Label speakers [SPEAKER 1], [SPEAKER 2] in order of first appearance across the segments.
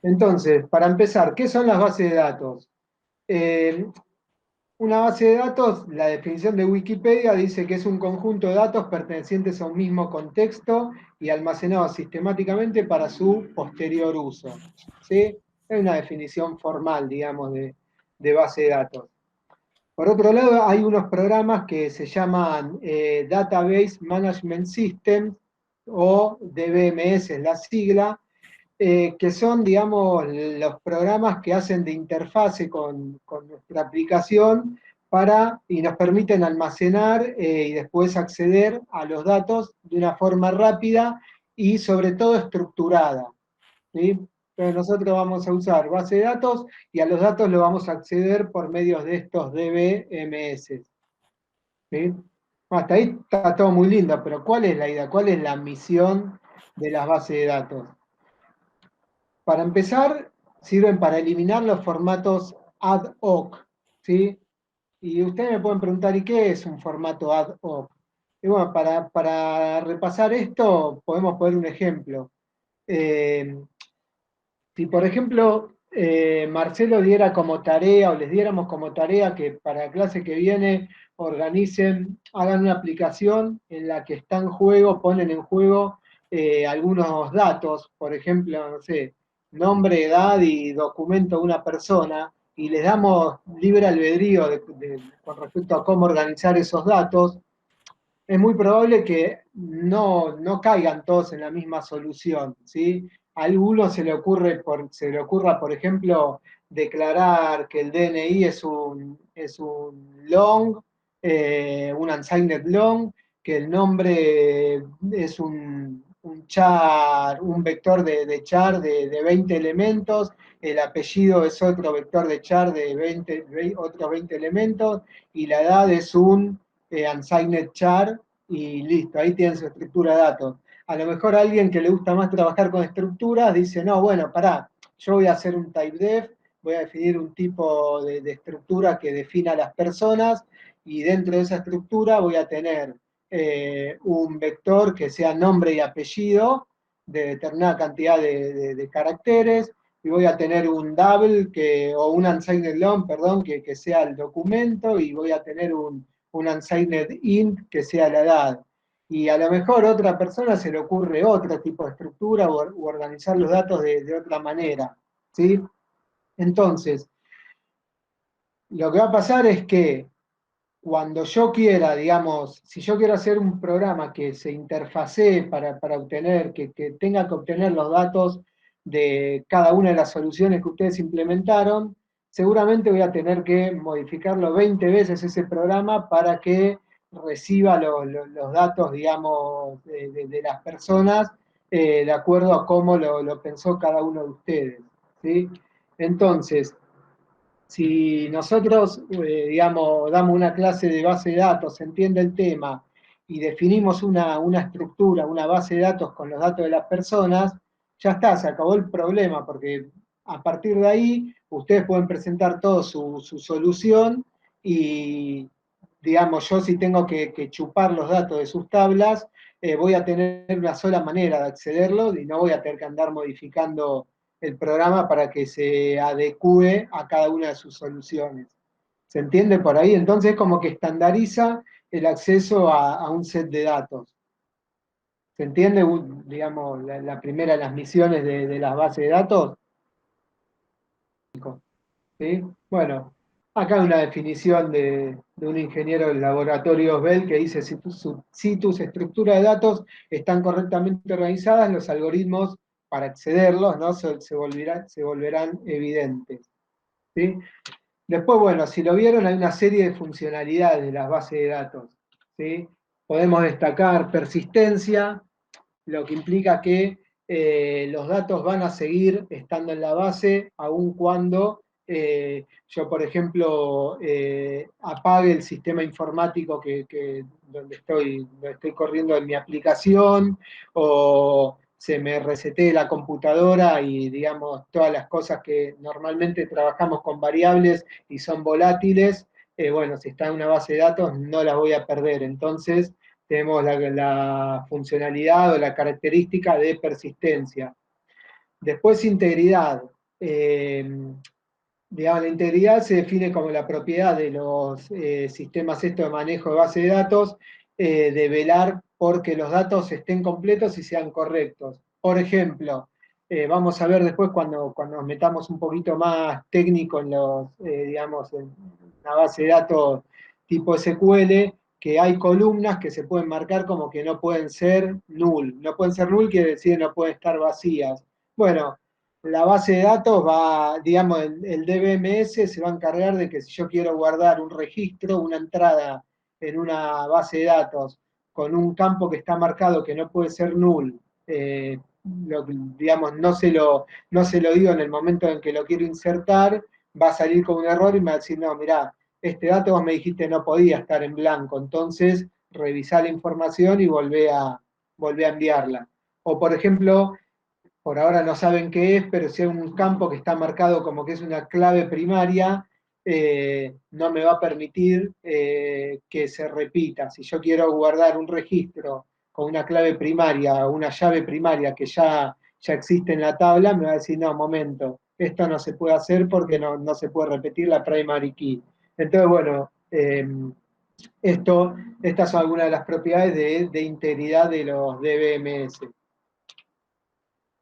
[SPEAKER 1] Entonces, para empezar, ¿qué son las bases de datos? Eh, una base de datos, la definición de Wikipedia dice que es un conjunto de datos pertenecientes a un mismo contexto y almacenados sistemáticamente para su posterior uso. ¿Sí? Es una definición formal, digamos, de base de datos. Por otro lado, hay unos programas que se llaman Database Management System o DBMS es la sigla, que son, digamos, los programas que hacen de interfase con nuestra aplicación y nos permiten almacenar y después acceder a los datos de una forma rápida y sobre todo estructurada. ¿Sí? Entonces nosotros vamos a usar base de datos y a los datos lo vamos a acceder por medio de estos DBMS. ¿Sí? Hasta ahí está todo muy lindo, pero ¿cuál es la idea? ¿Cuál es la misión de las bases de datos? Para empezar, sirven para eliminar los formatos ad hoc, ¿sí? Y ustedes me pueden preguntar, ¿y qué es un formato ad hoc? Y bueno, para repasar esto, podemos poner un ejemplo. Eh, si, por ejemplo, Marcelo diera como tarea, o les diéramos como tarea que para la clase que viene hagan una aplicación en la que está en juego, ponen en juego algunos datos, por ejemplo, no sé, nombre, edad y documento de una persona, y les damos libre albedrío con respecto a cómo organizar esos datos, es muy probable que no caigan todos en la misma solución, ¿sí? A alguno se le ocurra, por ejemplo, declarar que el DNI es un long, un unsigned long, que el nombre es un vector de char de 20 elementos, el apellido es otro vector de char de otros 20 elementos, y la edad es un unsigned char, y listo, ahí tienen su estructura de datos. A lo mejor alguien que le gusta más trabajar con estructuras dice, no, bueno, pará, yo voy a hacer un typedef, voy a definir un tipo de estructura que defina a las personas, y dentro de esa estructura voy a tener un vector que sea nombre y apellido de determinada cantidad de caracteres, y voy a tener un double o un unsigned long, perdón, que sea el documento, y voy a tener un unsigned int que sea la edad. Y a lo mejor a otra persona se le ocurre otro tipo de estructura u organizar los datos de otra manera. ¿Sí? Entonces, lo que va a pasar es que cuando yo quiera, digamos, si yo quiero hacer un programa que se interfacee para obtener, que tenga que obtener los datos de cada una de las soluciones que ustedes implementaron, seguramente voy a tener que modificarlo 20 veces ese programa para que reciba los datos, digamos, de las personas de acuerdo a cómo lo pensó cada uno de ustedes. ¿Sí? Entonces, si nosotros, digamos, damos una clase de base de datos, se entiende el tema y definimos una estructura, una base de datos con los datos de las personas, ya está, se acabó el problema, porque a partir de ahí ustedes pueden presentar todo su solución y, digamos, yo si tengo que chupar los datos de sus tablas, voy a tener una sola manera de accederlos y no voy a tener que andar modificando el programa para que se adecue a cada una de sus soluciones. ¿Se entiende por ahí? Entonces como que estandariza el acceso a un set de datos. ¿Se entiende, digamos, la primera de las misiones de las bases de datos? ¿Sí? Bueno, acá hay una definición de un ingeniero del laboratorio Bell que dice, si tus estructuras de datos están correctamente organizadas, los algoritmos para accederlos, ¿no? se volverán evidentes. ¿Sí? Después, bueno, si lo vieron, hay una serie de funcionalidades de las bases de datos. ¿Sí? Podemos destacar persistencia, lo que implica que los datos van a seguir estando en la base, aun cuando yo, por ejemplo, apague el sistema informático donde estoy corriendo en mi aplicación, o se me resetee la computadora y, digamos, todas las cosas que normalmente trabajamos con variables y son volátiles, bueno, si está en una base de datos no las voy a perder. Entonces, tenemos la funcionalidad o la característica de persistencia. Después integridad. Digamos, la integridad se define como la propiedad de los sistemas estos de manejo de base de datos, de velar porque los datos estén completos y sean correctos. Por ejemplo, vamos a ver después cuando nos metamos un poquito más técnico en los, digamos, en la base de datos tipo SQL, que hay columnas que se pueden marcar como que no pueden ser null. No pueden ser null quiere decir no pueden estar vacías. Bueno, la base de datos va, digamos, el DBMS se va a encargar de que si yo quiero guardar un registro, una entrada en una base de datos con un campo que está marcado que no puede ser null, digamos, no se lo digo en el momento en que lo quiero insertar, va a salir con un error y me va a decir, no, mirá, este dato vos me dijiste no podía estar en blanco, entonces revisá la información y volvé a enviarla. O por ejemplo, por ahora no saben qué es, pero si hay un campo que está marcado como que es una clave primaria, no me va a permitir que se repita. Si yo quiero guardar un registro con una clave primaria o una llave primaria que ya existe en la tabla, me va a decir, no, momento, esto no se puede hacer porque no se puede repetir la primary key. Entonces, bueno, estas son algunas de las propiedades de integridad de los DBMS.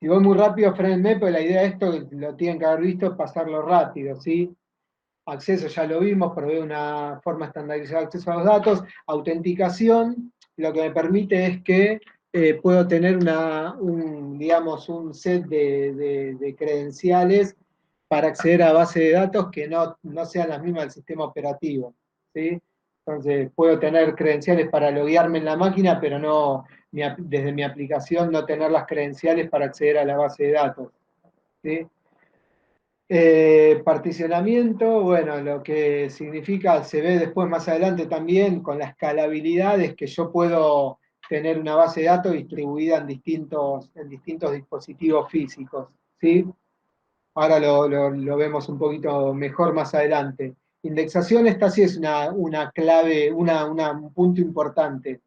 [SPEAKER 1] Si voy muy rápido, frenenme, pero la idea de esto, lo tienen que haber visto, es pasarlo rápido, ¿sí? Acceso ya lo vimos, provee una forma estandarizada de acceso a los datos. Autenticación, lo que me permite es que puedo tener digamos, un set de credenciales para acceder a base de datos que no sean las mismas del sistema operativo, ¿sí? Entonces, puedo tener credenciales para loguearme en la máquina, pero desde mi aplicación no tener las credenciales para acceder a la base de datos, ¿sí? Particionamiento, bueno, lo que significa, se ve después más adelante también con la escalabilidad, es que yo puedo tener una base de datos distribuida en distintos dispositivos físicos, ¿sí? Ahora lo vemos un poquito mejor más adelante. Indexación, esta sí es una clave, un punto importante.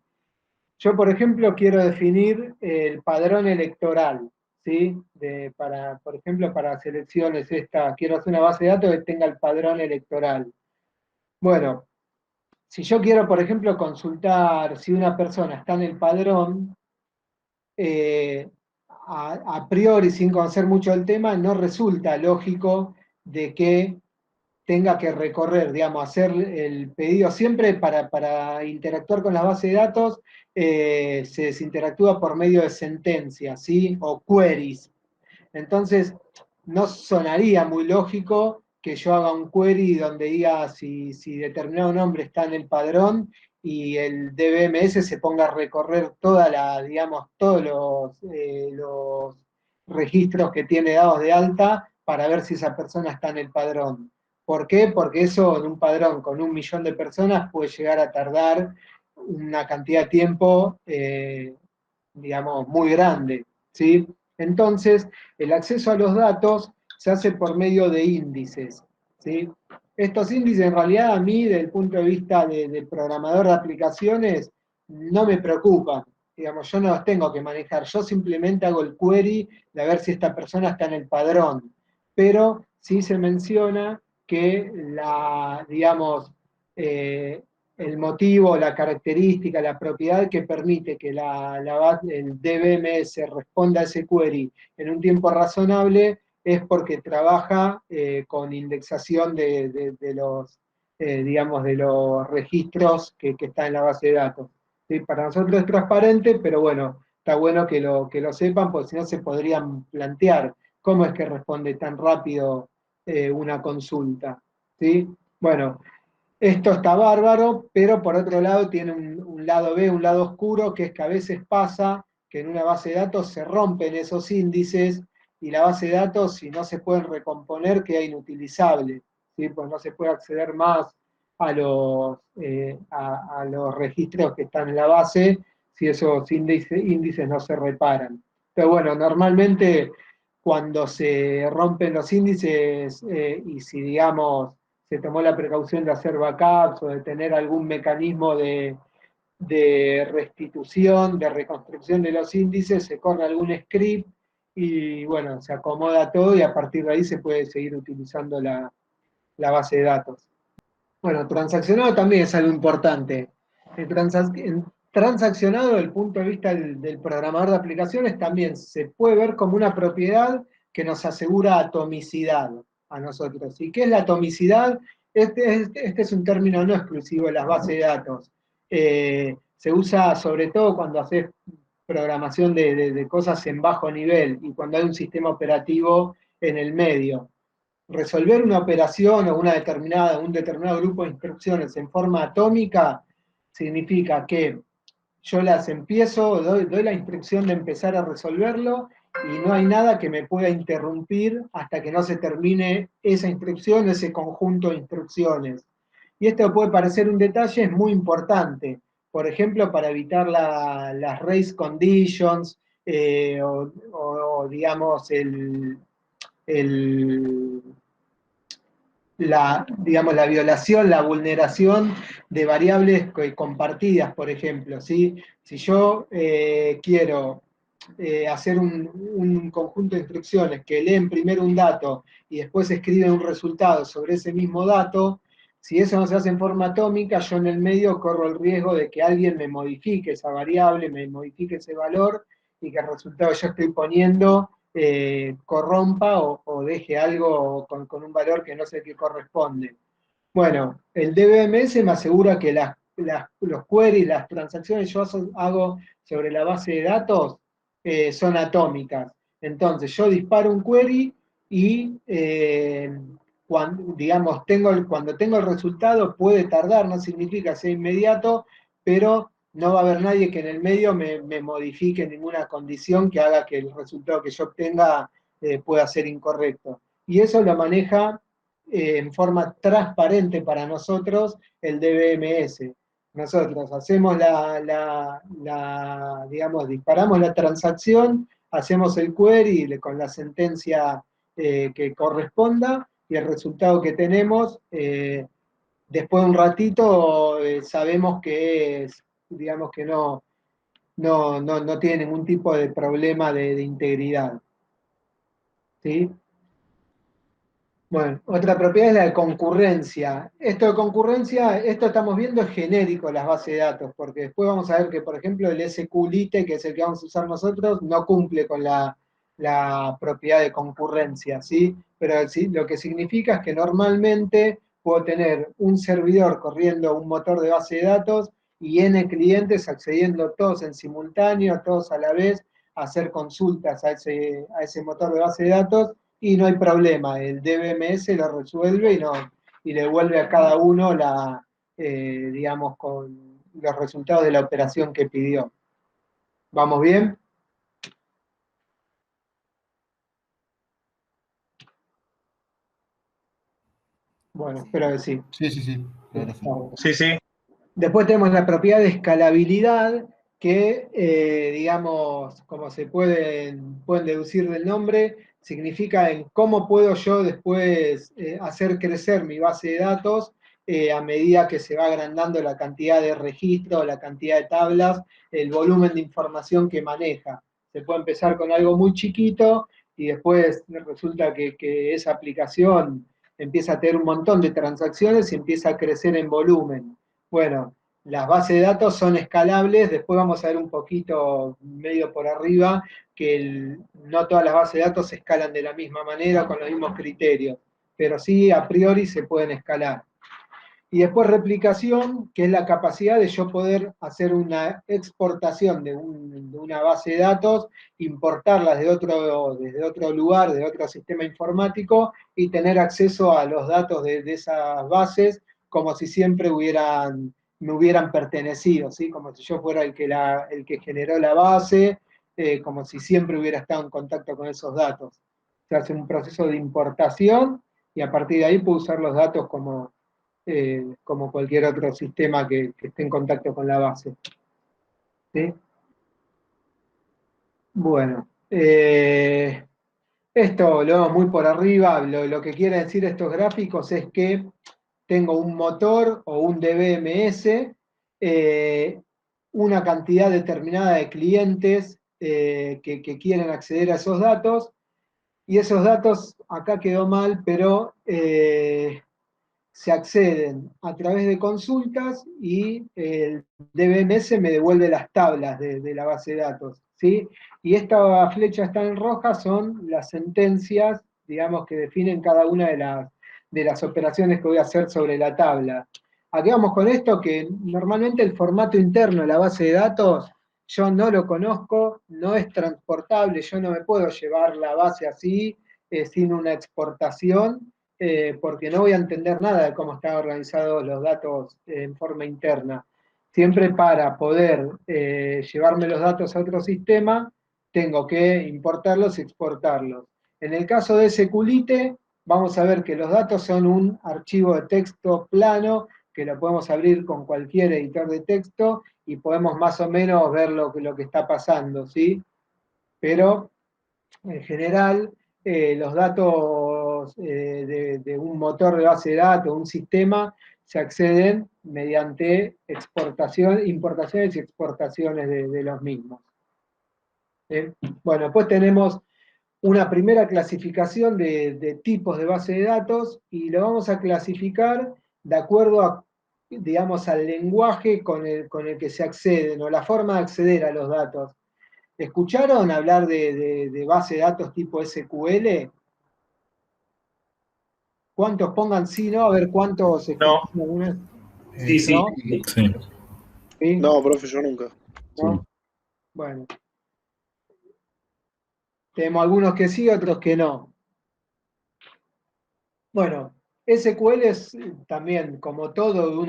[SPEAKER 1] Yo, por ejemplo, quiero definir el padrón electoral, ¿sí? Por ejemplo, para selecciones quiero hacer una base de datos que tenga el padrón electoral. Bueno, si yo quiero, por ejemplo, consultar si una persona está en el padrón, a priori, sin conocer mucho el tema, no resulta lógico de que tenga que recorrer, digamos, hacer el pedido siempre para interactuar con la base de datos, se interactúa por medio de sentencias, ¿sí? O queries. Entonces, no sonaría muy lógico que yo haga un query donde diga si determinado nombre está en el padrón y el DBMS se ponga a recorrer digamos, todos los registros que tiene dados de alta para ver si esa persona está en el padrón. ¿Por qué? Porque eso en un padrón con 1 millón de personas puede llegar a tardar una cantidad de tiempo, digamos, muy grande, ¿sí? Entonces, el acceso a los datos se hace por medio de índices, ¿sí? Estos índices, en realidad, a mí, desde el punto de vista de programador de aplicaciones, no me preocupan. Digamos, yo no los tengo que manejar, yo simplemente hago el query de ver si esta persona está en el padrón. Pero sí se menciona que digamos, el motivo, la característica, la propiedad que permite que el DBMS responda a ese query en un tiempo razonable es porque trabaja con indexación digamos, de los registros que están en la base de datos. ¿Sí? Para nosotros es transparente, pero bueno, está bueno que lo sepan, porque si no se podrían plantear cómo es que responde tan rápido una consulta. ¿Sí? Bueno, esto está bárbaro, pero por otro lado tiene un lado B, un lado oscuro, que es que a veces pasa que en una base de datos se rompen esos índices y la base de datos, si no se pueden recomponer, queda inutilizable, ¿sí? Pues no se puede acceder más a los registros que están en la base si esos índices no se reparan. Pero bueno, normalmente cuando se rompen los índices y si digamos se tomó la precaución de hacer backups o de tener algún mecanismo de restitución, de reconstrucción de los índices, se corre algún script y bueno, se acomoda todo y a partir de ahí se puede seguir utilizando la base de datos. Bueno, transaccionado también es algo importante. En transaccionado, desde el punto de vista del programador de aplicaciones, también se puede ver como una propiedad que nos asegura atomicidad a nosotros. ¿Y qué es la atomicidad? Este es un término no exclusivo de las bases de datos. Se usa sobre todo cuando haces programación de cosas en bajo nivel y cuando hay un sistema operativo en el medio. Resolver una operación o un determinado grupo de instrucciones en forma atómica significa que yo las empiezo, doy la instrucción de empezar a resolverlo y no hay nada que me pueda interrumpir hasta que no se termine esa instrucción, ese conjunto de instrucciones. Y esto puede parecer un detalle, es muy importante. Por ejemplo, para evitar las race conditions digamos, el digamos, la violación, la vulneración de variables compartidas, por ejemplo. ¿Sí? Si yo quiero hacer un conjunto de instrucciones que leen primero un dato y después escriben un resultado sobre ese mismo dato, si eso no se hace en forma atómica, yo en el medio corro el riesgo de que alguien me modifique esa variable, me modifique ese valor y que el resultado que yo estoy poniendo corrompa o deje algo con un valor que no sé qué corresponde. Bueno, el DBMS me asegura que los queries, las transacciones que yo hago sobre la base de datos son atómicas. Entonces, yo disparo un query y cuando, digamos, cuando tengo el resultado puede tardar, no significa ser inmediato, pero no va a haber nadie que en el medio me modifique ninguna condición que haga que el resultado que yo obtenga pueda ser incorrecto. Y eso lo maneja en forma transparente para nosotros el DBMS. Nosotros hacemos digamos, disparamos la transacción, hacemos el query con la sentencia que corresponda y el resultado que tenemos, después de un ratito, sabemos que es, digamos que no tiene ningún tipo de problema de integridad. ¿Sí? Bueno, otra propiedad es la de concurrencia. Esto de concurrencia, esto estamos viendo es genérico las bases de datos, porque después vamos a ver que, por ejemplo, el SQLite, que es el que vamos a usar nosotros, no cumple con la propiedad de concurrencia, ¿sí? Pero sí, lo que significa es que normalmente puedo tener un servidor corriendo un motor de base de datos y N clientes accediendo todos en simultáneo, todos a la vez, a hacer consultas a ese motor de base de datos y no hay problema, el DBMS lo resuelve y le devuelve a cada uno digamos, con los resultados de la operación que pidió. ¿Vamos bien? Bueno, espero que sí.
[SPEAKER 2] Sí, sí, sí, claro, sí.
[SPEAKER 3] Sí, sí.
[SPEAKER 1] Después tenemos la propiedad de escalabilidad, que, digamos, como pueden deducir del nombre, significa en cómo puedo yo después hacer crecer mi base de datos a medida que se va agrandando la cantidad de registros, la cantidad de tablas, el volumen de información que maneja. Se puede empezar con algo muy chiquito y después resulta que esa aplicación empieza a tener un montón de transacciones y empieza a crecer en volumen. Bueno, las bases de datos son escalables, después vamos a ver un poquito medio por arriba que no todas las bases de datos se escalan de la misma manera, con los mismos criterios, pero sí a priori se pueden escalar. Y después replicación, que es la capacidad de yo poder hacer una exportación de una base de datos, importarlas desde otro lugar, de otro sistema informático, y tener acceso a los datos de esas bases como si siempre me hubieran pertenecido, ¿sí? Como si yo fuera el que generó la base, como si siempre hubiera estado en contacto con esos datos. Se hace un proceso de importación y a partir de ahí puedo usar los datos como cualquier otro sistema que esté en contacto con la base. ¿Sí? Bueno, esto lo vemos muy por arriba, lo que quieren decir estos gráficos es que tengo un motor o un DBMS, una cantidad determinada de clientes que quieren acceder a esos datos, y esos datos, acá quedó mal, pero se acceden a través de consultas y el DBMS me devuelve las tablas de la base de datos, ¿sí? Y esta flecha está en roja, son las sentencias, digamos, que definen cada una de las operaciones que voy a hacer sobre la tabla. ¿A qué vamos con esto? Que normalmente el formato interno de la base de datos yo no lo conozco, no es transportable, yo no me puedo llevar la base así, sin una exportación, porque no voy a entender nada de cómo están organizados los datos en forma interna. Siempre para poder llevarme los datos a otro sistema, tengo que importarlos y exportarlos. En el caso de SQLite, vamos a ver que los datos son un archivo de texto plano, que lo podemos abrir con cualquier editor de texto y podemos más o menos ver lo que está pasando, ¿sí? Pero en general, los datos de un motor de base de datos, un sistema, se acceden mediante importaciones y exportaciones de los mismos. Bueno, después tenemos una primera clasificación de tipos de base de datos y lo vamos a clasificar de acuerdo a, digamos, al lenguaje con el que se acceden o la forma de acceder a los datos. ¿Escucharon hablar de base de datos tipo SQL? ¿Cuántos pongan sí, no? A ver cuántos
[SPEAKER 2] No.
[SPEAKER 1] escucharon alguna.
[SPEAKER 2] Sí, sí.
[SPEAKER 1] ¿No?
[SPEAKER 3] Sí.
[SPEAKER 1] ¿Sí?
[SPEAKER 4] No, profe, yo nunca.
[SPEAKER 1] ¿No?
[SPEAKER 3] Sí.
[SPEAKER 1] Bueno, tenemos algunos que sí, otros que no. Bueno, SQL es también, como todo,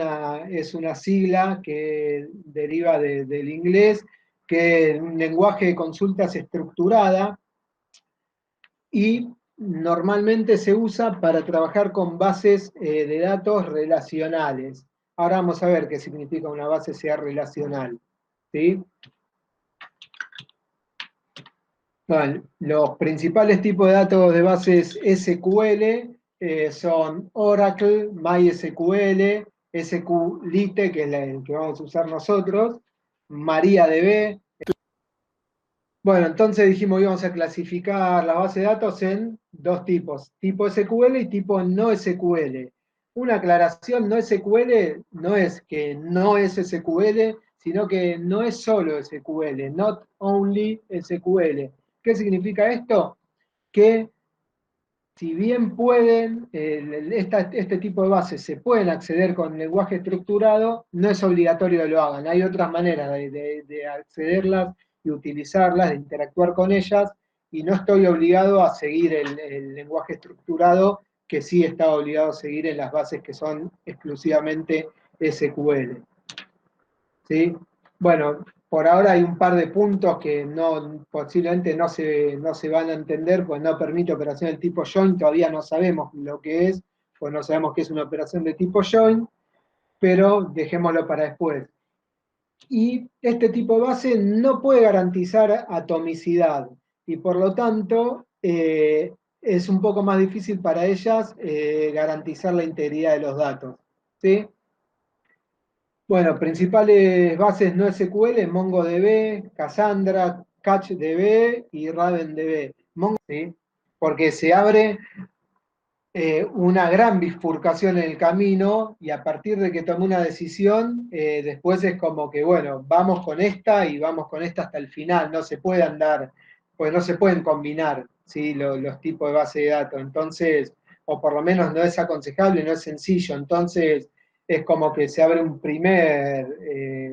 [SPEAKER 1] es una sigla que deriva del inglés, que es un lenguaje de consultas estructurada y normalmente se usa para trabajar con bases de datos relacionales. Ahora vamos a ver qué significa una base sea relacional, ¿sí? Bueno, los principales tipos de datos de bases SQL son Oracle, MySQL, SQLite, que es el que vamos a usar nosotros, MariaDB. Bueno, entonces dijimos que íbamos a clasificar la base de datos en dos tipos, tipo SQL y tipo no SQL. Una aclaración, no SQL no es que no es SQL, sino que no es solo SQL, not only SQL. ¿Qué significa esto? Que si bien pueden, este tipo de bases se pueden acceder con lenguaje estructurado, no es obligatorio que lo hagan. Hay otras maneras de accederlas y utilizarlas, de interactuar con ellas, y no estoy obligado a seguir el lenguaje estructurado que sí está obligado a seguir en las bases que son exclusivamente SQL. ¿Sí? Bueno, por ahora hay un par de puntos que posiblemente no se van a entender, pues no permite operaciones de tipo join, todavía no sabemos lo que es, pues no sabemos qué es una operación de tipo join, pero dejémoslo para después. Y este tipo de base no puede garantizar atomicidad, y por lo tanto es un poco más difícil para ellas garantizar la integridad de los datos. ¿Sí? Bueno, principales bases no SQL, MongoDB, Cassandra, CatchDB y RavenDB. ¿Sí? Porque se abre una gran bifurcación en el camino y a partir de que tomé una decisión, después es como que, bueno, vamos con esta y vamos con esta hasta el final. No se puede andar, pues no se pueden combinar, ¿sí? Los tipos de base de datos. Entonces, o por lo menos no es aconsejable, no es sencillo. Entonces, es como que se abre un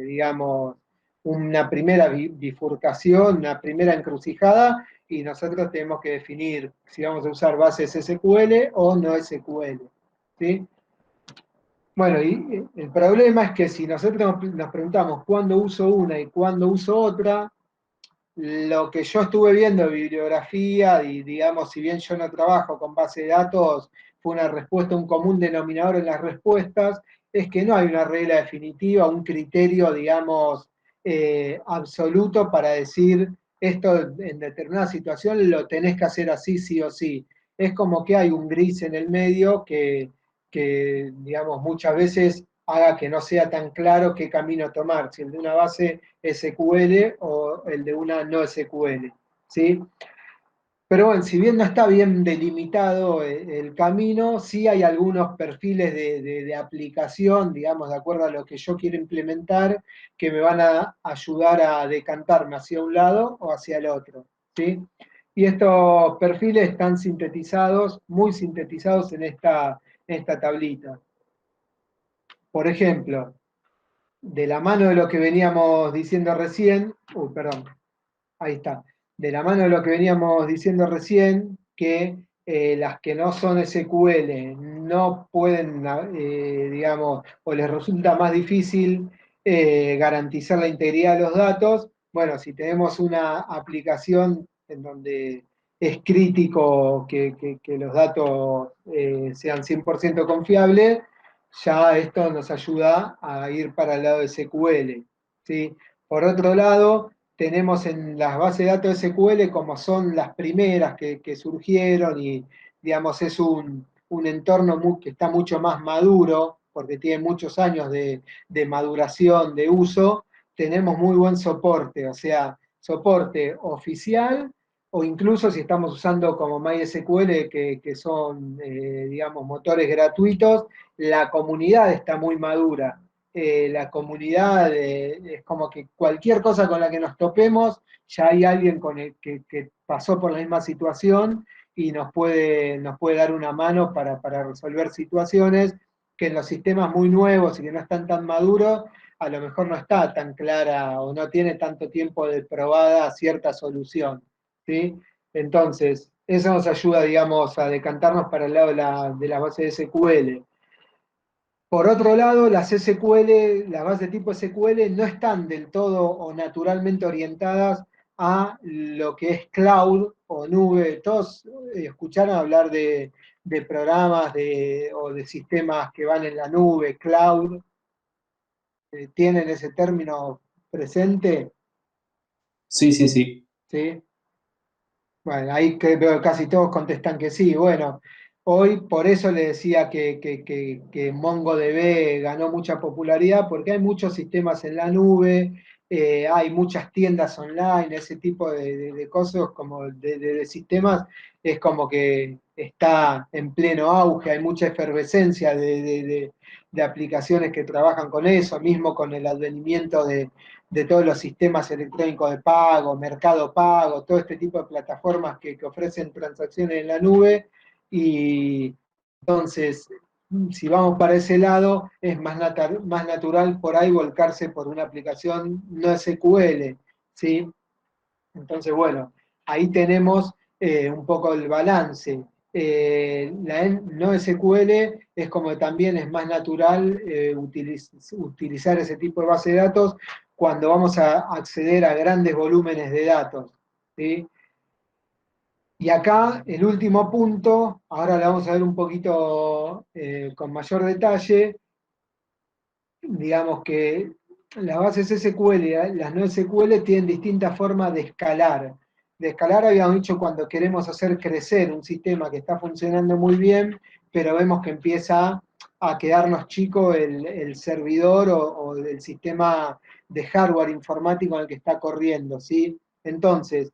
[SPEAKER 1] digamos, una primera bifurcación, una primera encrucijada, y nosotros tenemos que definir si vamos a usar bases SQL o no SQL. ¿Sí? Bueno, y el problema es que si nosotros nos preguntamos cuándo uso una y cuándo uso otra, lo que yo estuve viendo de bibliografía, y digamos, si bien yo no trabajo con base de datos, fue una respuesta, un común denominador en las respuestas, es que no hay una regla definitiva, un criterio, digamos, absoluto para decir esto en determinada situación lo tenés que hacer así, sí o sí. Es como que hay un gris en el medio que digamos, muchas veces haga que no sea tan claro qué camino tomar, si el de una base SQL o el de una no SQL, ¿sí? Pero bueno, si bien no está bien delimitado el camino, sí hay algunos perfiles de aplicación, digamos, de acuerdo a lo que yo quiero implementar, que me van a ayudar a decantarme hacia un lado o hacia el otro, ¿sí? Y estos perfiles están sintetizados, muy sintetizados en esta tablita. Por ejemplo, de la mano de lo que veníamos diciendo recién, perdón, ahí está. De la mano de lo que veníamos diciendo recién, que las que no son SQL no pueden, digamos, o les resulta más difícil garantizar la integridad de los datos. Bueno, si tenemos una aplicación en donde es crítico que los datos sean 100% confiables, ya esto nos ayuda a ir para el lado de SQL, ¿sí? Por otro lado, tenemos en las bases de datos SQL, como son las primeras que surgieron y, digamos, es un entorno que está mucho más maduro, porque tiene muchos años de maduración, de uso, tenemos muy buen soporte, o sea, soporte oficial o incluso si estamos usando como MySQL, que son, digamos, motores gratuitos, la comunidad está muy madura. La comunidad es como que cualquier cosa con la que nos topemos, ya hay alguien con el que pasó por la misma situación y nos puede dar una mano para resolver situaciones que en los sistemas muy nuevos y que no están tan maduros, a lo mejor no está tan clara o no tiene tanto tiempo de probada cierta solución, ¿sí? Entonces, eso nos ayuda, digamos, a decantarnos para el lado de la base de SQL. Por otro lado, las SQL, las bases de tipo SQL, no están del todo o naturalmente orientadas a lo que es cloud o nube. Todos escucharon hablar de programas o de sistemas que van en la nube, cloud. ¿Tienen ese término presente?
[SPEAKER 2] Sí, sí, sí.
[SPEAKER 1] ¿Sí? Bueno, ahí que veo que casi todos contestan que sí. Bueno, hoy por eso le decía que MongoDB ganó mucha popularidad, porque hay muchos sistemas en la nube, hay muchas tiendas online, ese tipo de cosas como de sistemas, es como que está en pleno auge, hay mucha efervescencia de aplicaciones que trabajan con eso, mismo con el advenimiento de todos los sistemas electrónicos de pago, mercado pago, todo este tipo de plataformas que ofrecen transacciones en la nube. Y entonces, si vamos para ese lado, es más natural por ahí volcarse por una aplicación no SQL, ¿sí? Entonces, bueno, ahí tenemos un poco el balance. La no SQL es como también es más natural utilizar ese tipo de base de datos cuando vamos a acceder a grandes volúmenes de datos, ¿sí? Y acá el último punto, ahora lo vamos a ver un poquito con mayor detalle, digamos que las bases SQL, las no SQL tienen distintas formas de escalar. De escalar habíamos dicho cuando queremos hacer crecer un sistema que está funcionando muy bien, pero vemos que empieza a quedarnos chico el servidor o el sistema de hardware informático en el que está corriendo, ¿sí? Entonces,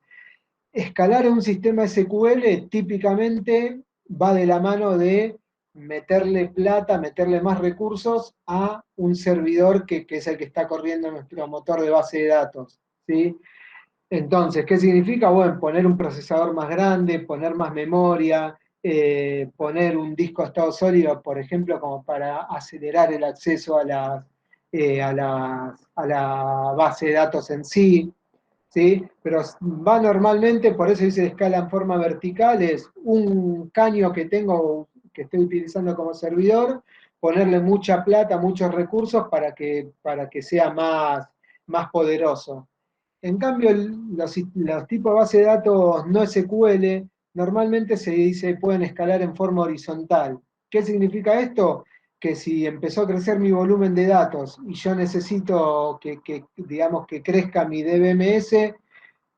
[SPEAKER 1] escalar un sistema SQL típicamente va de la mano de meterle plata, meterle más recursos a un servidor que es el que está corriendo nuestro motor de base de datos, ¿sí? Entonces, ¿qué significa? Bueno, poner un procesador más grande, poner más memoria, poner un disco de estado sólido, por ejemplo, como para acelerar el acceso a la base de datos en sí, ¿sí? Pero va normalmente, por eso dice escala en forma vertical, es un caño que tengo, que estoy utilizando como servidor, ponerle mucha plata, muchos recursos para que sea más poderoso. En cambio, los tipos de base de datos no SQL normalmente se dice pueden escalar en forma horizontal. ¿Qué significa esto? Que si empezó a crecer mi volumen de datos y yo necesito digamos, que crezca mi DBMS,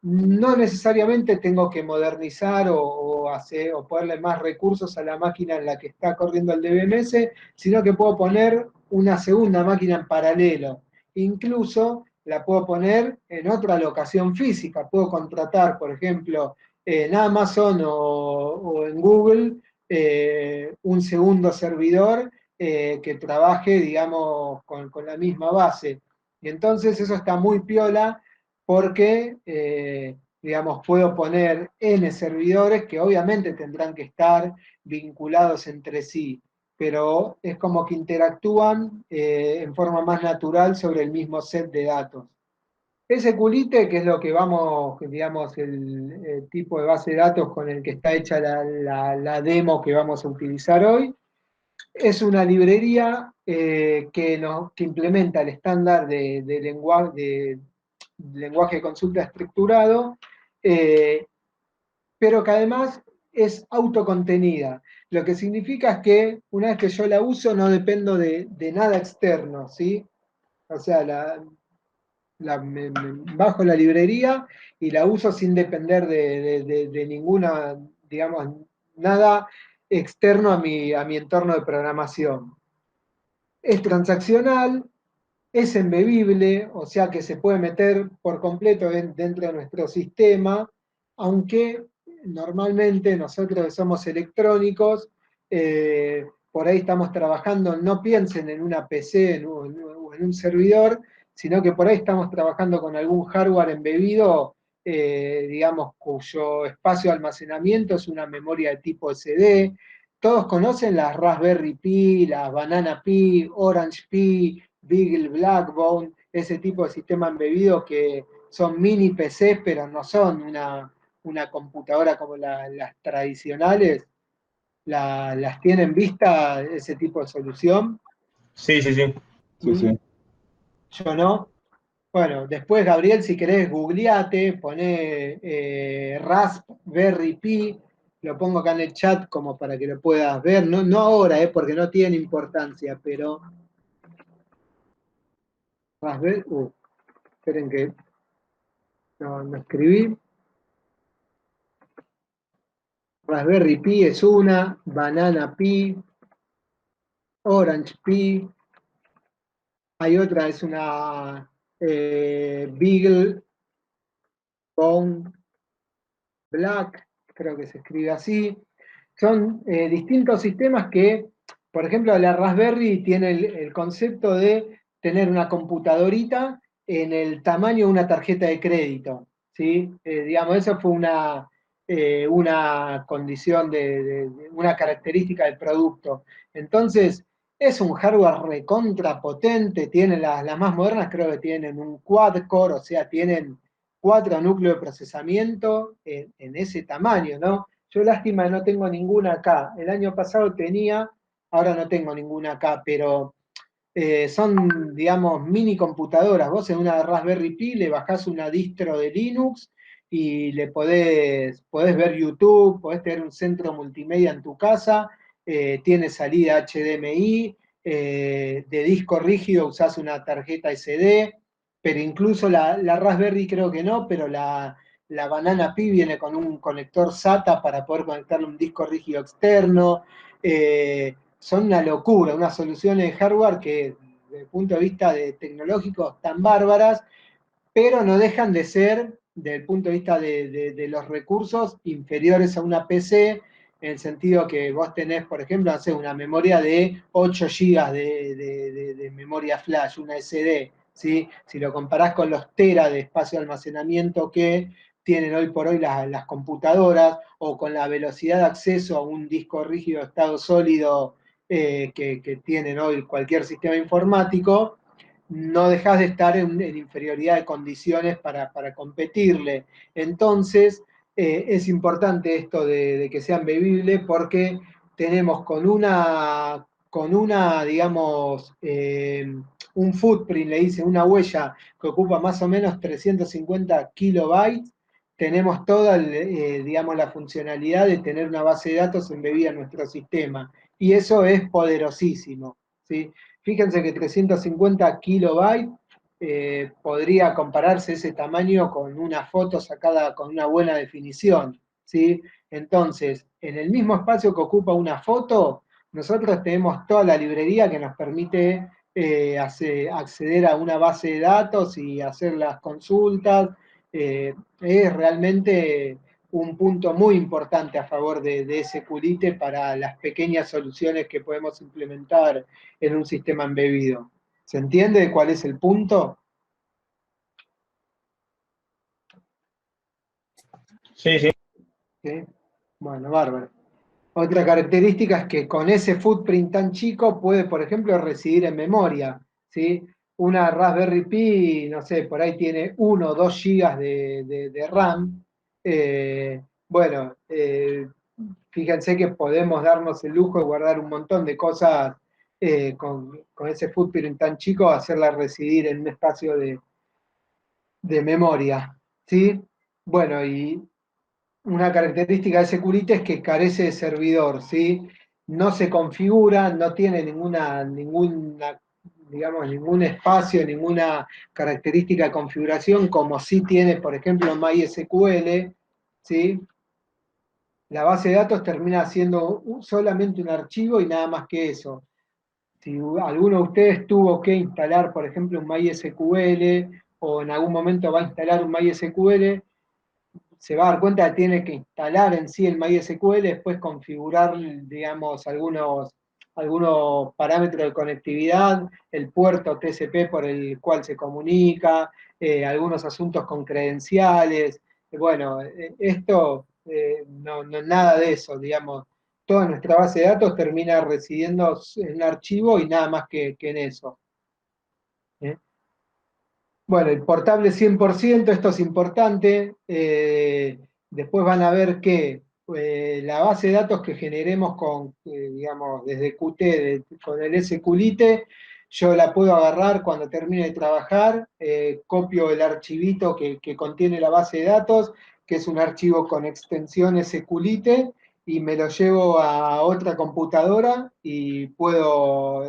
[SPEAKER 1] no necesariamente tengo que modernizar o ponerle más recursos a la máquina en la que está corriendo el DBMS, sino que puedo poner una segunda máquina en paralelo. Incluso la puedo poner en otra locación física. Puedo contratar, por ejemplo, en Amazon o en Google, un segundo servidor que trabaje, digamos, con la misma base. Y entonces eso está muy piola porque, digamos, puedo poner N servidores que obviamente tendrán que estar vinculados entre sí, pero es como que interactúan en forma más natural sobre el mismo set de datos. SQLite, que es lo que vamos, digamos, el tipo de base de datos con el que está hecha la demo que vamos a utilizar hoy, es una librería que implementa el estándar de lenguaje de consulta estructurado, eh, pero que además es autocontenida. Lo que significa es que una vez que yo la uso no dependo de nada externo, ¿sí? O sea, bajo la librería y la uso sin depender de ninguna, digamos, nada externo a mi entorno de programación. Es transaccional, es embebible, o sea que se puede meter por completo dentro de nuestro sistema, aunque normalmente nosotros que somos electrónicos, por ahí estamos trabajando, no piensen en una PC o en un servidor, sino que por ahí estamos trabajando con algún hardware embebido, digamos, cuyo espacio de almacenamiento es una memoria de tipo SD. Todos conocen las Raspberry Pi, las Banana Pi, Orange Pi, Beagle Blackbone, ese tipo de sistema embebido que son mini PCs, pero no son una computadora como las tradicionales. ¿Las tienen vista ese tipo de solución?
[SPEAKER 3] Sí, sí, sí.
[SPEAKER 2] Sí,
[SPEAKER 1] ¿Mm?
[SPEAKER 2] sí.
[SPEAKER 1] Yo no. Bueno, después, Gabriel, si querés, googleate, poné Raspberry Pi, lo pongo acá en el chat como para que lo puedas ver. No, no ahora, porque no tiene importancia, pero Raspberry, esperen que no escribí. Raspberry Pi es una, Banana Pi, Orange Pi, hay otra, es una Beagle Bone Black, creo que se escribe así. Son distintos sistemas que, por ejemplo, la Raspberry tiene el concepto de tener una computadorita en el tamaño de una tarjeta de crédito, ¿sí? Digamos, eso fue una condición una característica del producto. Entonces, es un hardware recontra potente, tienen las más modernas, creo que tienen un quad-core, o sea, tienen 4 núcleos de procesamiento en ese tamaño, ¿no? Yo lástima no tengo ninguna acá. El año pasado tenía, ahora no tengo ninguna acá, pero son, digamos, mini computadoras. Vos en una Raspberry Pi le bajás una distro de Linux y le podés ver YouTube, podés tener un centro multimedia en tu casa, tiene salida HDMI, de disco rígido usás una tarjeta SD, pero incluso la Raspberry creo que no, pero la Banana Pi viene con un conector SATA para poder conectarle un disco rígido externo. Son una locura, unas soluciones de hardware que desde el punto de vista tecnológico están bárbaras, pero no dejan de ser, desde el punto de vista de los recursos, inferiores a una PC, en el sentido que vos tenés, por ejemplo, no sé, una memoria de 8 GB de memoria flash, una SD, ¿sí? Si lo comparás con los teras de espacio de almacenamiento que tienen hoy por hoy las computadoras, o con la velocidad de acceso a un disco rígido de estado sólido que tienen hoy cualquier sistema informático, no dejas de estar en inferioridad de condiciones para competirle. Entonces, es importante esto de que sean bebibles porque tenemos digamos, un footprint, le dice, una huella que ocupa más o menos 350 kilobytes, tenemos toda, digamos, la funcionalidad de tener una base de datos embebida en nuestro sistema. Y eso es poderosísimo, ¿sí? Fíjense que 350 kilobytes podría compararse ese tamaño con una foto sacada con una buena definición, ¿sí? Entonces, en el mismo espacio que ocupa una foto, nosotros tenemos toda la librería que nos permite acceder a una base de datos y hacer las consultas. Es realmente un punto muy importante a favor de SQLite para las pequeñas soluciones que podemos implementar en un sistema embebido. ¿Se entiende cuál es el punto?
[SPEAKER 3] Sí, sí.
[SPEAKER 1] ¿Sí? Bueno, bárbaro. Otra característica es que con ese footprint tan chico puede, por ejemplo, residir en memoria, ¿sí? Una Raspberry Pi, no sé, por ahí tiene 1 o 2 gigas de RAM. Bueno, fíjense que podemos darnos el lujo de guardar un montón de cosas con ese footprint tan chico, hacerla residir en un espacio de memoria, ¿sí? Bueno, y una característica de Security es que carece de servidor, ¿sí? No se configura, no tiene digamos, ningún espacio, ninguna característica de configuración, como sí tiene, por ejemplo, MySQL, ¿sí? La base de datos termina siendo solamente un archivo y nada más que eso. Si alguno de ustedes tuvo que instalar, por ejemplo, un MySQL o en algún momento va a instalar un MySQL, se va a dar cuenta que tiene que instalar en sí el MySQL, después configurar, digamos, algunos parámetros de conectividad, el puerto TCP por el cual se comunica, algunos asuntos con credenciales. Bueno, esto no nada de eso, digamos. Toda nuestra base de datos termina residiendo en un archivo y nada más que en eso. ¿Eh? Bueno, el portable 100%, esto es importante. Después van a ver que la base de datos que generemos digamos, desde Qt, con el SQLite, yo la puedo agarrar cuando termine de trabajar, copio el archivito que contiene la base de datos, que es un archivo con extensión SQLite, y me lo llevo a otra computadora y puedo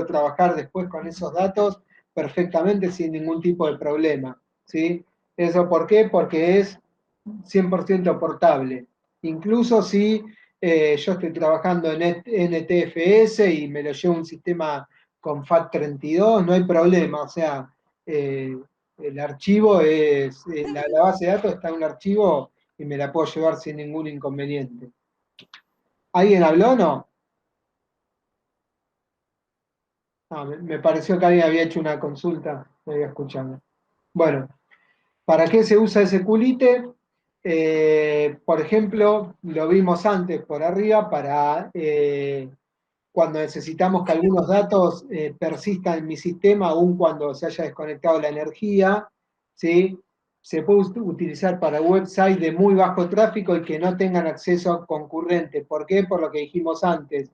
[SPEAKER 1] trabajar después con esos datos perfectamente sin ningún tipo de problema, ¿sí? ¿Eso por qué? Porque es 100% portable. Incluso si yo estoy trabajando en NTFS y me lo llevo a un sistema con FAT32, no hay problema, o sea, el archivo la base de datos está en un archivo y me la puedo llevar sin ningún inconveniente. ¿Alguien habló o no? Ah, me pareció que alguien había hecho una consulta, me había escuchado. Bueno, ¿para qué se usa ese culite? Por ejemplo, lo vimos antes por arriba, para cuando necesitamos que algunos datos persistan en mi sistema, aun cuando se haya desconectado la energía, ¿sí? Se puede utilizar para websites de muy bajo tráfico y que no tengan acceso concurrente. ¿Por qué? Por lo que dijimos antes.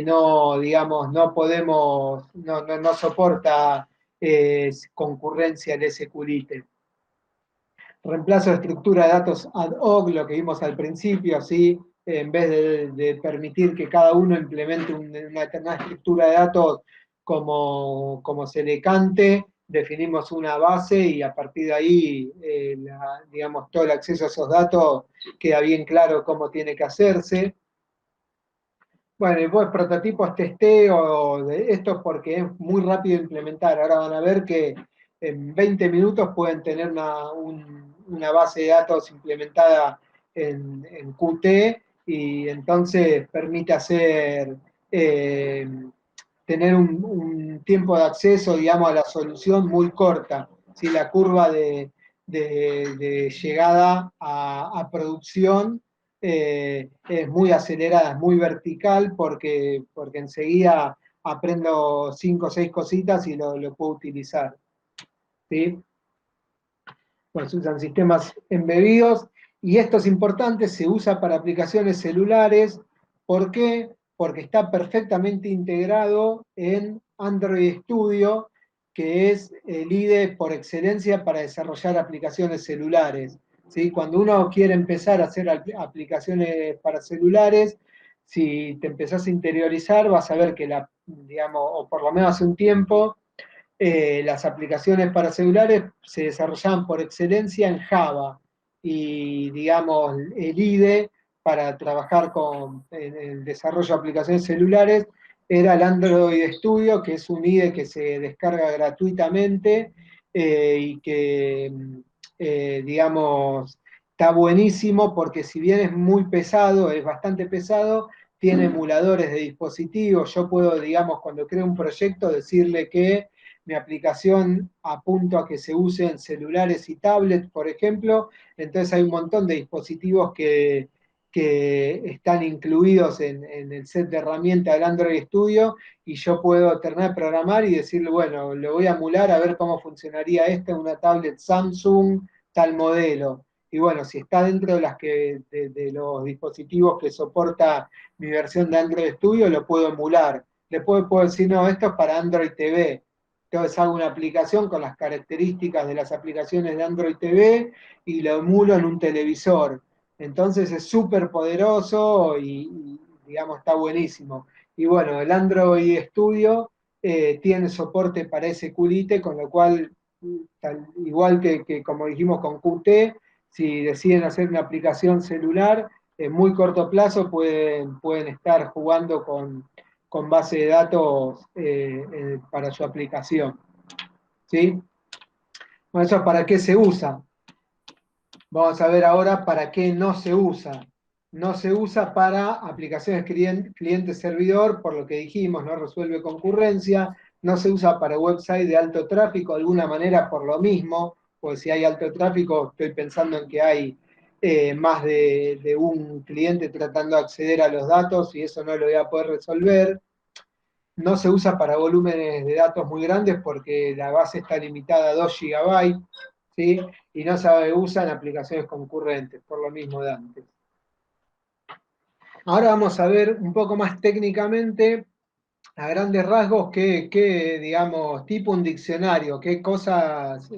[SPEAKER 1] No, digamos, no podemos, no soporta concurrencia el SQLite. Reemplazo de estructura de datos ad hoc, lo que vimos al principio, ¿sí? En vez de permitir que cada uno implemente una determinada estructura de datos como se le cante, definimos una base y a partir de ahí, digamos, todo el acceso a esos datos queda bien claro cómo tiene que hacerse. Bueno, y después prototipos testeo de esto porque es muy rápido de implementar. Ahora van a ver que en 20 minutos pueden tener una base de datos implementada en Qt y entonces permite eh, tener un tiempo de acceso, digamos, a la solución muy corta. ¿Sí? La curva de llegada a producción es muy acelerada, es muy vertical, porque enseguida aprendo 5 o 6 cositas y lo puedo utilizar. ¿Sí? Bueno, se usan sistemas embebidos y esto es importante, se usa para aplicaciones celulares. ¿Por qué? Porque está perfectamente integrado en Android Studio, que es el IDE por excelencia para desarrollar aplicaciones celulares. ¿Sí? Cuando uno quiere empezar a hacer aplicaciones para celulares, si te empezás a interiorizar, vas a ver que digamos, o por lo menos hace un tiempo, las aplicaciones para celulares se desarrollaban por excelencia en Java y, digamos, el IDE para trabajar en el desarrollo de aplicaciones celulares era el Android Studio, que es un IDE que se descarga gratuitamente y que, digamos, está buenísimo porque si bien es muy pesado, es bastante pesado, tiene emuladores de dispositivos. Yo puedo, digamos, cuando creo un proyecto, decirle que mi aplicación apunto a que se use en celulares y tablets, por ejemplo. Entonces hay un montón de dispositivos que están incluidos en el set de herramientas del Android Studio y yo puedo terminar de programar y decirle, bueno, lo voy a emular a ver cómo funcionaría esta en una tablet Samsung, tal modelo. Y bueno, si está dentro de, de los dispositivos que soporta mi versión de Android Studio, lo puedo emular. Después puedo decir, no, esto es para Android TV. Entonces hago una aplicación con las características de las aplicaciones de Android TV y lo emulo en un televisor. Entonces es súper poderoso digamos, está buenísimo. Y bueno, el Android Studio tiene soporte para SQLite, con lo cual, igual que como dijimos con Qt, si deciden hacer una aplicación celular, en muy corto plazo pueden estar jugando con base de datos para su aplicación. ¿Sí? Bueno, eso es para qué se usa. Vamos a ver ahora para qué no se usa. No se usa para aplicaciones cliente-servidor, por lo que dijimos, no resuelve concurrencia. No se usa para website de alto tráfico, de alguna manera por lo mismo, pues si hay alto tráfico, estoy pensando en que hay más de un cliente tratando de acceder a los datos y eso no lo voy a poder resolver. No se usa para volúmenes de datos muy grandes porque la base está limitada a 2 GB, ¿sí? Y no se usa en aplicaciones concurrentes, por lo mismo de antes. Ahora vamos a ver un poco más técnicamente, a grandes rasgos, digamos, tipo un diccionario, qué cosas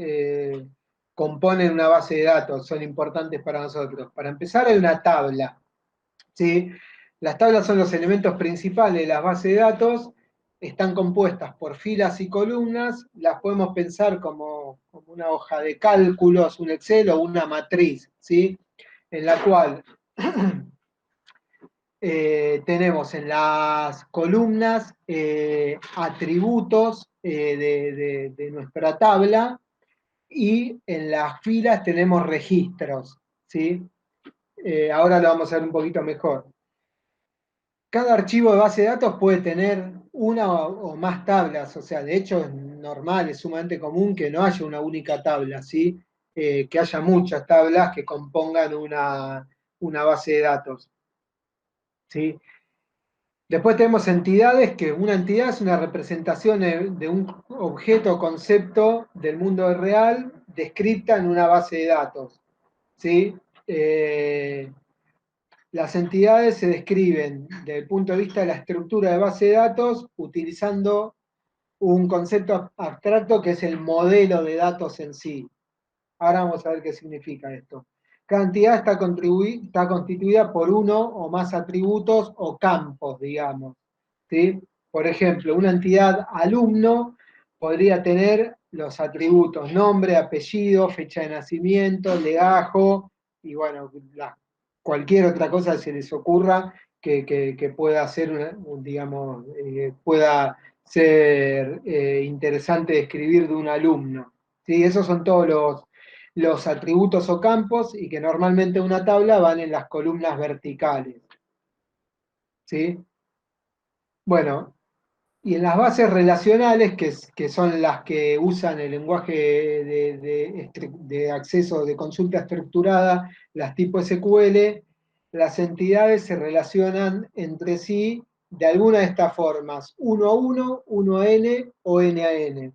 [SPEAKER 1] componen una base de datos, son importantes para nosotros. Para empezar, hay una tabla, ¿sí? Las tablas son los elementos principales de las bases de datos, están compuestas por filas y columnas, las podemos pensar como una hoja de cálculos, un Excel o una matriz, ¿sí? En la cual tenemos en las columnas atributos de nuestra tabla y en las filas tenemos registros, ¿sí? Ahora lo vamos a ver un poquito mejor. Cada archivo de base de datos puede tener una o más tablas, o sea, de hecho es normal, es sumamente común que no haya una única tabla, ¿sí? Que haya muchas tablas que compongan una base de datos, ¿sí? Después tenemos entidades, que una entidad es una representación de un objeto o concepto del mundo real descrita en una base de datos, ¿sí? Las entidades se describen desde el punto de vista de la estructura de base de datos utilizando un concepto abstracto que es el modelo de datos en sí. Ahora vamos a ver qué significa esto. Cada entidad está constituida por uno o más atributos o campos, digamos, ¿sí? Por ejemplo, una entidad alumno podría tener los atributos nombre, apellido, fecha de nacimiento, legajo y bueno, cualquier otra cosa que se les ocurra que pueda ser, digamos, pueda ser interesante de escribir de un alumno. ¿Sí? Esos son todos los atributos o campos y que normalmente en una tabla van en las columnas verticales. ¿Sí? Bueno, y en las bases relacionales, que son las que usan el lenguaje de acceso de consulta estructurada, las tipo SQL, las entidades se relacionan entre sí de alguna de estas formas, uno a uno, uno a n o n a n.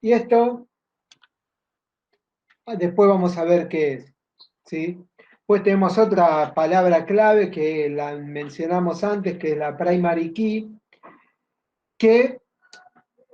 [SPEAKER 1] Y esto después vamos a ver qué es. ¿Sí? Pues tenemos otra palabra clave que la mencionamos antes, que es la primary key, que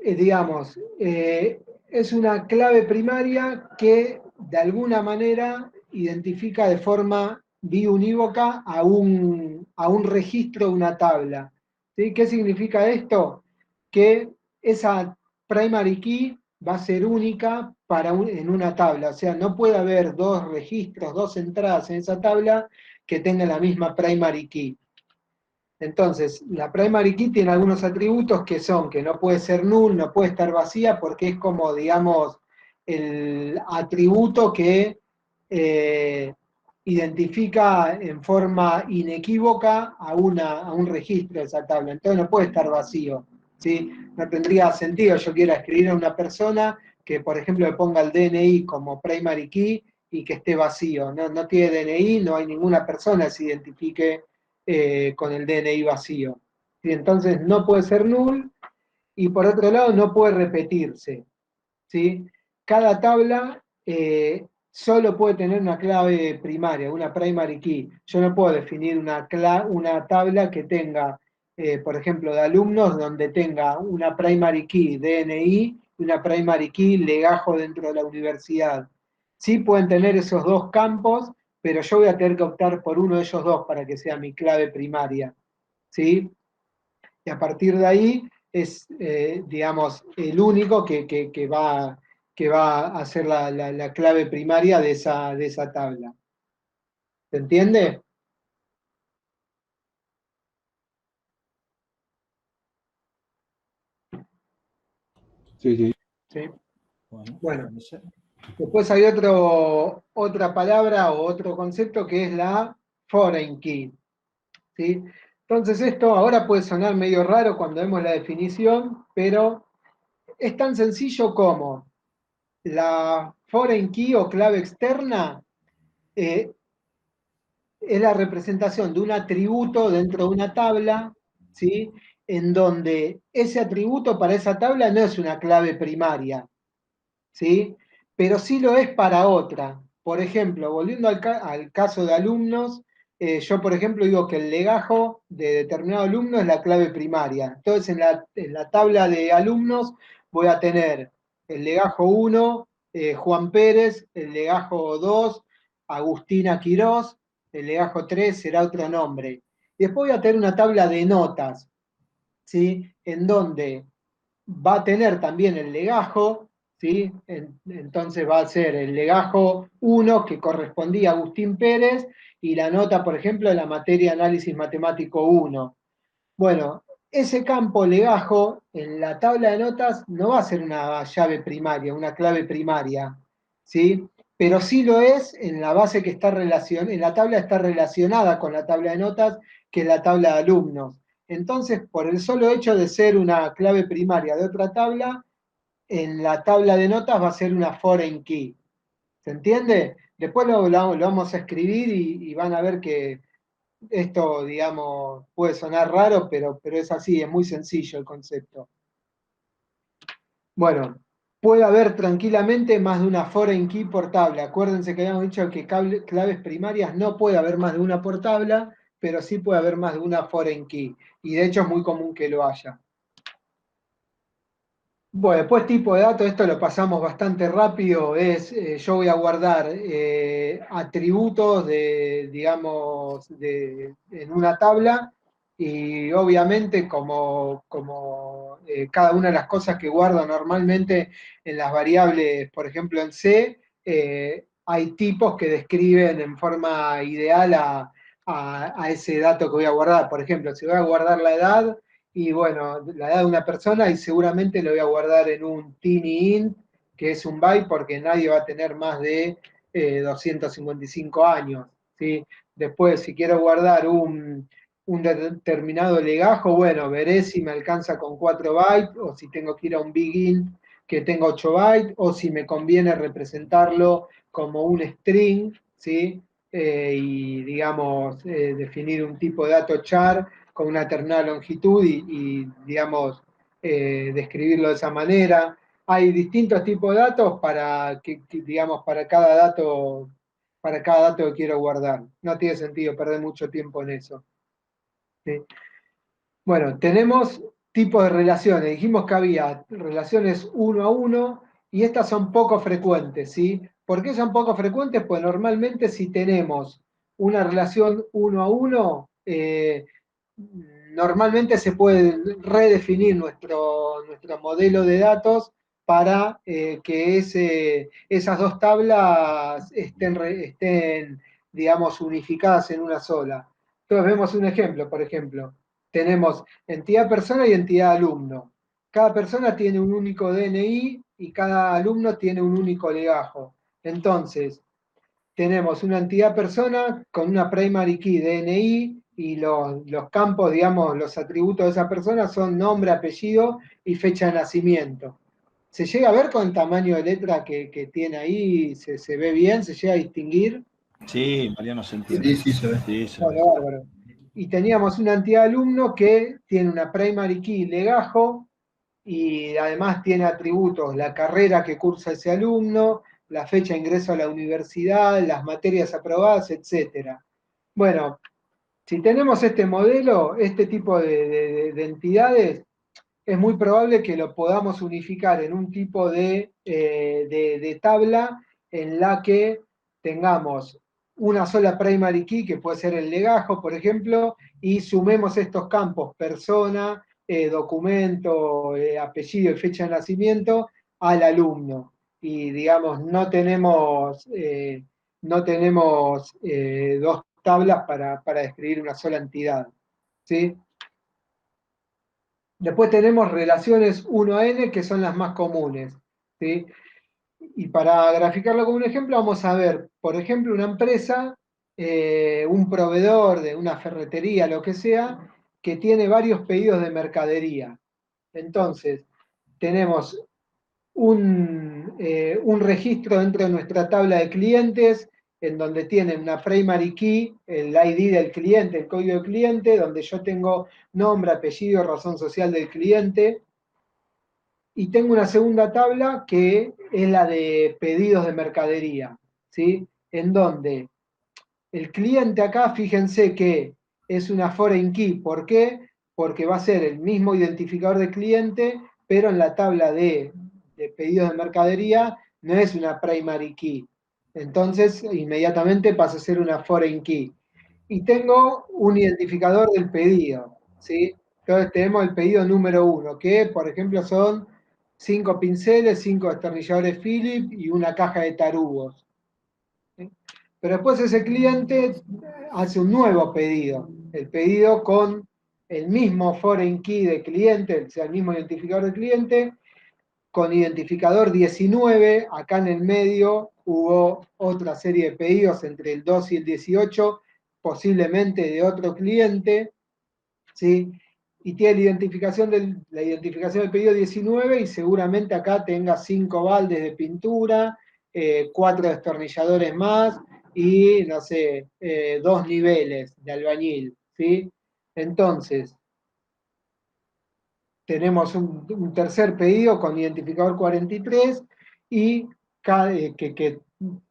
[SPEAKER 1] digamos, es una clave primaria que de alguna manera identifica de forma biunívoca a un registro, una tabla. ¿Sí? ¿Qué significa esto? Que esa primary key va a ser única en una tabla, o sea, no puede haber dos registros, dos entradas en esa tabla que tengan la misma primary key. Entonces, la primary key tiene algunos atributos que son que no puede ser null, no puede estar vacía, porque es como, digamos, el atributo que identifica en forma inequívoca a un registro de esa tabla. Entonces no puede estar vacío, ¿sí? No tendría sentido yo quiera escribir a una persona que, por ejemplo, le ponga el DNI como primary key y que esté vacío. No, no tiene DNI, no hay ninguna persona que se identifique con el DNI vacío. ¿Sí? Entonces no puede ser null y por otro lado no puede repetirse. ¿Sí? Cada tabla solo puede tener una clave primaria, una primary key. Yo no puedo definir una tabla que tenga, por ejemplo, de alumnos donde tenga una primary key DNI y una primary key legajo dentro de la universidad. Sí pueden tener esos dos campos, pero yo voy a tener que optar por uno de ellos dos para que sea mi clave primaria. ¿Sí? Y a partir de ahí es, digamos, el único que va a ser la clave primaria de esa tabla. ¿Se entiende?
[SPEAKER 2] Sí, sí.
[SPEAKER 1] Sí.
[SPEAKER 3] Bueno,
[SPEAKER 1] Bueno,
[SPEAKER 3] cuando ya-
[SPEAKER 1] después hay otra palabra o otro concepto que es la foreign key. ¿Sí? Entonces esto ahora puede sonar medio raro cuando vemos la definición, pero es tan sencillo como la foreign key o clave externa eh, es la representación de un atributo dentro de una tabla, ¿sí? En donde ese atributo para esa tabla no es una clave primaria, ¿sí? Pero sí lo es para otra. Por ejemplo, volviendo al caso de alumnos, yo, por ejemplo, digo que el legajo de determinado alumno es la clave primaria. Entonces, en la tabla de alumnos voy a tener el legajo 1, Juan Pérez, el legajo 2, Agustina Quirós, el legajo 3 será otro nombre. Y después voy a tener una tabla de notas, ¿sí? En donde va a tener también el legajo, ¿sí? Entonces va a ser el legajo 1 que correspondía a Agustín Pérez y la nota, por ejemplo, de la materia análisis matemático 1. Bueno, ese campo legajo en la tabla de notas no va a ser una llave primaria, una clave primaria, ¿sí? Pero sí lo es en la base que está relacionada, en la tabla está relacionada con la tabla de notas, que es la tabla de alumnos. Entonces, por el solo hecho de ser una clave primaria de otra tabla, en la tabla de notas va a ser una foreign key. ¿Se entiende? Después lo vamos a escribir y van a ver que esto, digamos, puede sonar raro, pero es así, es muy sencillo el concepto. Bueno, puede haber tranquilamente más de una foreign key por tabla. Acuérdense que habíamos dicho que claves primarias no puede haber más de una por tabla, pero sí puede haber más de una foreign key. Y de hecho es muy común que lo haya. Bueno, después tipo de datos, esto lo pasamos bastante rápido, es yo voy a guardar atributos digamos, en una tabla y obviamente como cada una de las cosas que guardo normalmente en las variables, por ejemplo en C, hay tipos que describen en forma ideal a ese dato que voy a guardar. Por ejemplo, si voy a guardar la edad, y bueno, la edad de una persona y seguramente lo voy a guardar en un tiny int, que es un byte, porque nadie va a tener más de 255 años. ¿Sí? Después, si quiero guardar un determinado legajo, bueno, veré si me alcanza con 4 bytes o si tengo que ir a un big int que tenga 8 bytes o si me conviene representarlo como un string, ¿sí? Y digamos, definir un tipo de dato char con una determinada longitud digamos, describirlo de esa manera. Hay distintos tipos de datos digamos, para cada dato que quiero guardar. No tiene sentido perder mucho tiempo en eso. ¿Sí? Bueno, tenemos tipos de relaciones. Dijimos que había relaciones uno a uno y estas son poco frecuentes, ¿sí? ¿Por qué son poco frecuentes? Pues normalmente si tenemos una relación uno a uno, normalmente se puede redefinir nuestro modelo de datos para que esas dos tablas estén, digamos, unificadas en una sola. Entonces vemos un ejemplo, por ejemplo. tenemos entidad persona y entidad alumno. Cada persona tiene un único DNI y cada alumno tiene un único legajo. Entonces, tenemos una entidad persona con una primary key DNI y los campos, digamos, los atributos de esa persona son nombre, apellido y fecha de nacimiento. ¿Se llega a ver con el tamaño de letra que tiene ahí? ¿Se ve bien? ¿Se llega a distinguir?
[SPEAKER 3] Sí, Mariano, se entiende.
[SPEAKER 2] Sí, sí, se ve.
[SPEAKER 3] Sí, se ve.
[SPEAKER 1] Bueno, bárbaro. Y teníamos una entidad alumno que tiene una primary key legajo y además tiene atributos, la carrera que cursa ese alumno, la fecha de ingreso a la universidad, las materias aprobadas, etc. Bueno, si tenemos este modelo, este tipo de entidades, es muy probable que lo podamos unificar en un tipo de tabla en la que tengamos una sola primary key, que puede ser el legajo, por ejemplo, y sumemos estos campos, persona, documento, apellido y fecha de nacimiento, al alumno. Y digamos, no tenemos dos tablas para describir una sola entidad. ¿Sí? Después tenemos relaciones 1 a n, que son las más comunes. ¿Sí? Y para graficarlo como un ejemplo, vamos a ver, por ejemplo, una empresa, un proveedor de una ferretería, lo que sea, que tiene varios pedidos de mercadería. Entonces, tenemos un registro dentro de nuestra tabla de clientes, en donde tienen una primary key, el ID del cliente, el código del cliente, donde yo tengo nombre, apellido, razón social del cliente, y tengo una segunda tabla que es la de pedidos de mercadería, ¿sí? En donde el cliente acá, fíjense que es una foreign key. ¿Por qué? Porque va a ser el mismo identificador de cliente, pero en la tabla de pedidos de mercadería no es una primary key. Entonces, inmediatamente pasa a ser una foreign key. Y tengo un identificador del pedido, ¿sí? Entonces tenemos el pedido número 1, que por ejemplo son 5 pinceles, 5 destornilladores Phillips y una caja de tarugos. ¿Sí? Pero después ese cliente hace un nuevo pedido, el pedido con el mismo foreign key de cliente, o sea, el mismo identificador de cliente, con identificador 19, acá en el medio hubo otra serie de pedidos entre el 2 y el 18, posiblemente de otro cliente, ¿sí? Y tiene la identificación del pedido 19 y seguramente acá tenga 5 baldes de pintura, 4 destornilladores más y, no sé, 2 niveles de albañil, ¿sí? Entonces, tenemos un tercer pedido con identificador 43 y que,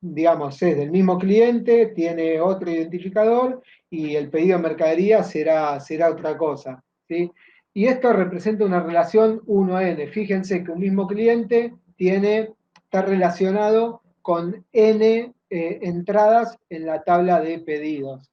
[SPEAKER 1] digamos, es del mismo cliente, tiene otro identificador y el pedido de mercadería será otra cosa. ¿Sí? Y esto representa una relación 1 a n. Fíjense que un mismo cliente está relacionado con n entradas en la tabla de pedidos.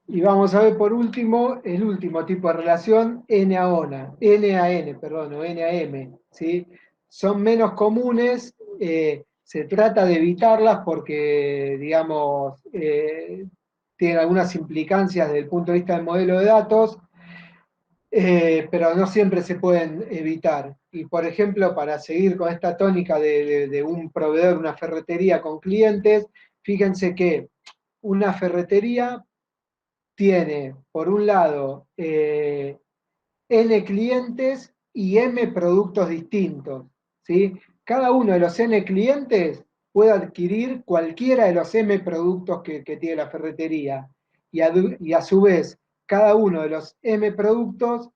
[SPEAKER 1] Y vamos a ver por último el último tipo de relación, N a N, perdón, o N a M, ¿sí? Son menos comunes, se trata de evitarlas porque, digamos, tienen algunas implicancias desde el punto de vista del modelo de datos, pero no siempre se pueden evitar. Y por ejemplo, para seguir con esta tónica de un proveedor, una ferretería con clientes, fíjense que una ferretería tiene, por un lado, N clientes y M productos distintos. ¿Sí? Cada uno de los N clientes puede adquirir cualquiera de los M productos que tiene la ferretería. Y a su vez, cada uno de los M productos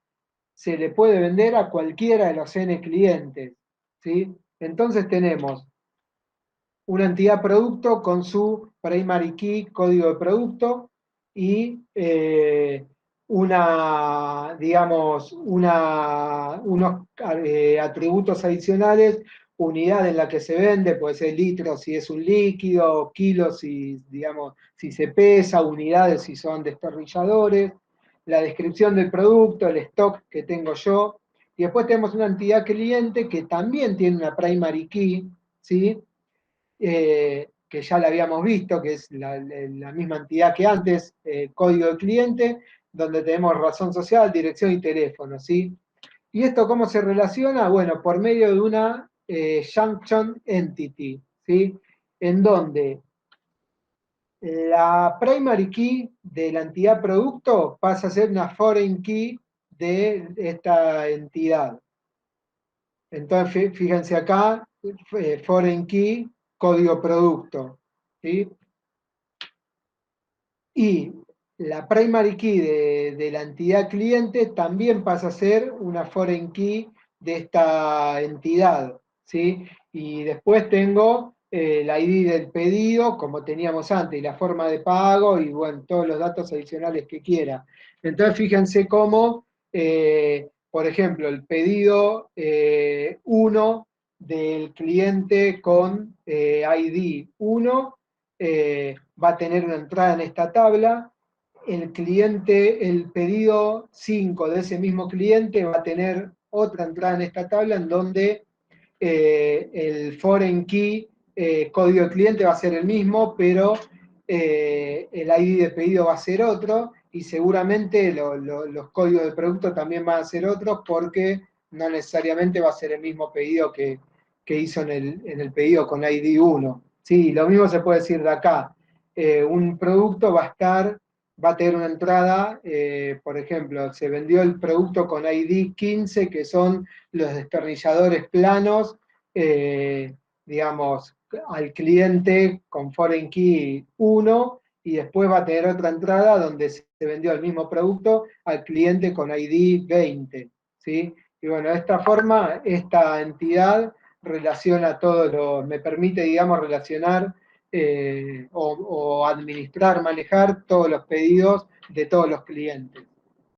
[SPEAKER 1] se le puede vender a cualquiera de los N clientes. ¿Sí? Entonces tenemos una entidad producto con su primary key, código de producto, y unos atributos adicionales, unidad en la que se vende, puede ser litros si es un líquido, kilos si, digamos, si se pesa, unidades si son destornilladores, la descripción del producto, el stock que tengo yo, y después tenemos una entidad cliente que también tiene una primary key, ¿sí? Que ya la habíamos visto, que es la misma entidad que antes, código de cliente, donde tenemos razón social, dirección y teléfono, ¿sí? ¿Y esto cómo se relaciona? Bueno, por medio de una junction entity, ¿sí? En donde la primary key de la entidad producto pasa a ser una foreign key de esta entidad. Entonces, fíjense acá, foreign key, código producto, ¿sí? Y la primary key de la entidad cliente también pasa a ser una foreign key de esta entidad, ¿sí? Y después tengo el ID del pedido, como teníamos antes, y la forma de pago, y bueno, todos los datos adicionales que quiera. Entonces, fíjense cómo, por ejemplo, el pedido 1 del cliente con ID 1 va a tener una entrada en esta tabla. El cliente, el pedido 5 de ese mismo cliente va a tener otra entrada en esta tabla en donde el foreign key, código de cliente va a ser el mismo, pero el ID de pedido va a ser otro y seguramente los códigos de producto también van a ser otros porque no necesariamente va a ser el mismo pedido que hizo en el pedido con ID 1. Sí, lo mismo se puede decir de acá. Un producto va a tener una entrada, por ejemplo, se vendió el producto con ID 15, que son los destornilladores planos, digamos, al cliente con foreign key 1, y después va a tener otra entrada donde se vendió el mismo producto al cliente con ID 20, ¿sí? Y bueno, de esta forma, esta entidad relaciona me permite, digamos, relacionar o administrar, manejar todos los pedidos de todos los clientes.